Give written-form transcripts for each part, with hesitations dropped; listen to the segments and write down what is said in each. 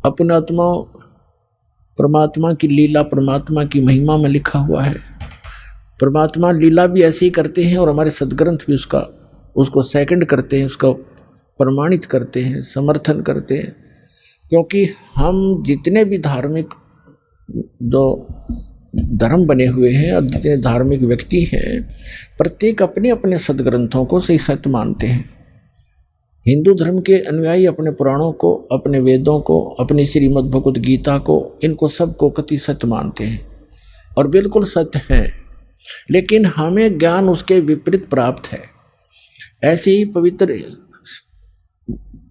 अपने आत्मा परमात्मा की लीला, परमात्मा की महिमा में लिखा हुआ है। परमात्मा लीला भी ऐसे ही करते हैं और हमारे सदग्रंथ भी उसको सेकंड करते हैं, उसको प्रमाणित करते हैं, समर्थन करते हैं। क्योंकि हम जितने भी धार्मिक जो धर्म बने हुए हैं और जितने धार्मिक व्यक्ति हैं, प्रत्येक अपने अपने सदग्रंथों को सही सत्य मानते हैं। हिंदू धर्म के अनुयायी अपने पुराणों को, अपने वेदों को, अपनी श्रीमद् भगवत गीता को, इनको सबको कति सत्य मानते हैं और बिल्कुल सत्य हैं। लेकिन हमें ज्ञान उसके विपरीत प्राप्त है। ऐसे ही पवित्र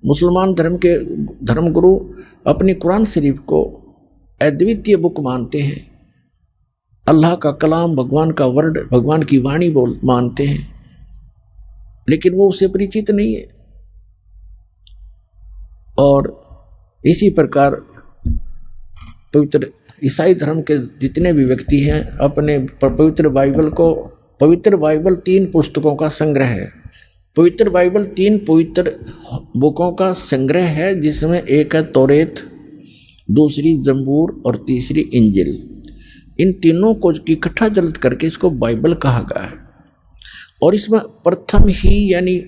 मुसलमान धर्म के धर्मगुरु अपनी कुरान शरीफ को अद्वितीय बुक मानते हैं, अल्लाह का कलाम, भगवान का वर्ड, भगवान की वाणी मानते हैं, लेकिन वो उसे परिचित नहीं है। और इसी प्रकार पवित्र ईसाई धर्म के जितने भी व्यक्ति हैं अपने पवित्र बाइबल 3 पुस्तकों का संग्रह है। पवित्र बाइबल 3 पवित्र बुकों का संग्रह है, जिसमें एक है तौरेत, दूसरी जंबूर और तीसरी इंजिल। इन तीनों को इकट्ठा जल्द करके इसको बाइबल कहा गया है। और इसमें प्रथम ही यानी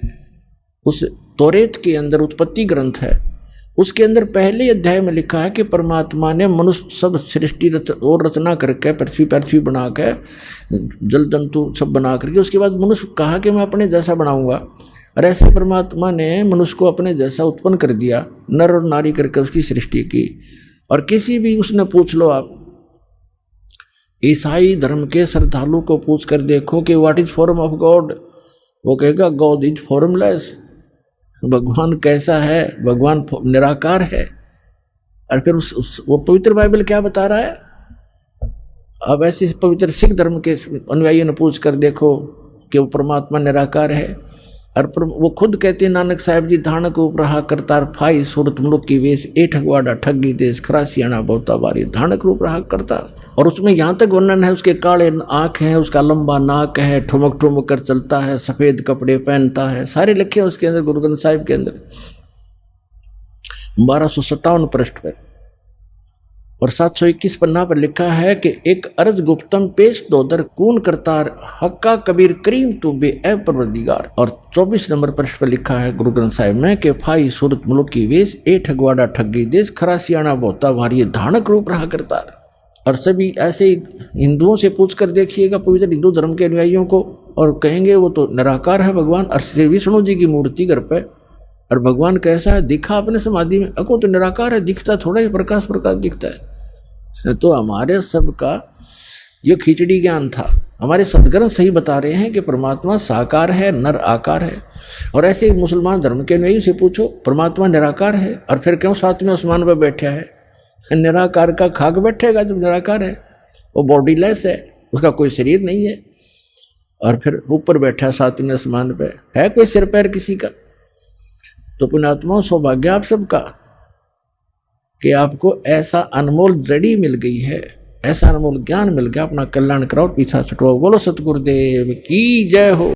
उस तौरेत के अंदर उत्पत्ति ग्रंथ है, उसके अंदर पहले अध्याय में लिखा है कि परमात्मा ने मनुष्य सब सृष्टि और रचना करके पृथ्वी बना के जल जंतु सब बना करके उसके बाद मनुष्य कहा कि मैं अपने जैसा बनाऊंगा। और ऐसे परमात्मा ने मनुष्य को अपने जैसा उत्पन्न कर दिया, नर और नारी करके उसकी सृष्टि की। और किसी भी उसने पूछ लो आप ईसाई धर्म के श्रद्धालु को पूछ कर देखो कि what is form of God, वो कहेगा गॉड इज फॉर्मलेस। भगवान कैसा है? भगवान निराकार है। और फिर वो पवित्र बाइबल क्या बता रहा है? अब ऐसे पवित्र सिख धर्म के अनुयायियों ने पूछ कर देखो कि वो परमात्मा निराकार है। और वो खुद कहते हैं नानक साहिब जी, धानक उपरहा करतार फाई सूरत मुलुक की वेश ए ठगवाड़ा ठगी देश खरासियाना बहुता बारी, धानक रूप रहा करतार। और उसमें यहाँ तक वर्णन है उसके काले आँख हैं, उसका लंबा नाक है, ठुमक ठुमक कर चलता है, सफ़ेद कपड़े पहनता है, सारे लिखे हैं उसके अंदर गुरु ग्रंथ साहिब के अंदर 1257 पृष्ठ पर। और 721 पन्ना पर लिखा है कि एक अर्ज गुप्तम पेश दोदर कून करतार हक्का कबीर करीम तू बे ए परवरदिगार। और 24 नंबर पृष्ठ पर लिखा है गुरु ग्रंथ साहिब में कि फाई सूरत मुलुक की वेश ए ठगवाड़ा ठगी देश खरासियाना बहुता भारी, धानक रूप रहा करतार। और सभी ऐसे हिंदुओं से पूछ कर देखिएगा पवित्र हिंदू धर्म के अनुयायियों को, और कहेंगे वो तो निराकार है भगवान। और श्री विष्णु जी की मूर्ति घर पे, और भगवान कैसा है? दिखा अपने समाधि में, अको तो निराकार है, दिखता थोड़ा ही प्रकाश दिखता है। तो हमारे सबका ये खिचड़ी ज्ञान था। हमारे सदग्रंथ सही बता रहे हैं कि परमात्मा साकार है, नर आकार है। और ऐसे मुसलमान धर्म के अनुयायियों से पूछो परमात्मा निराकार है, और फिर क्यों 7वें आसमान पर बैठा है? निराकार का खाक बैठेगा जब निराकार है, वो बॉडीलेस है, उसका कोई शरीर नहीं है, और फिर ऊपर बैठा 7वें आसमान पे, है कोई सिर पैर किसी का? तो पुण्यात्मा सौभाग्य आप सबका कि आपको ऐसा अनमोल जड़ी मिल गई है, ऐसा अनमोल ज्ञान मिल गया। अपना कल्याण कराओ, पीछा छुटवाओ। बोलो सतगुरुदेव की जय हो।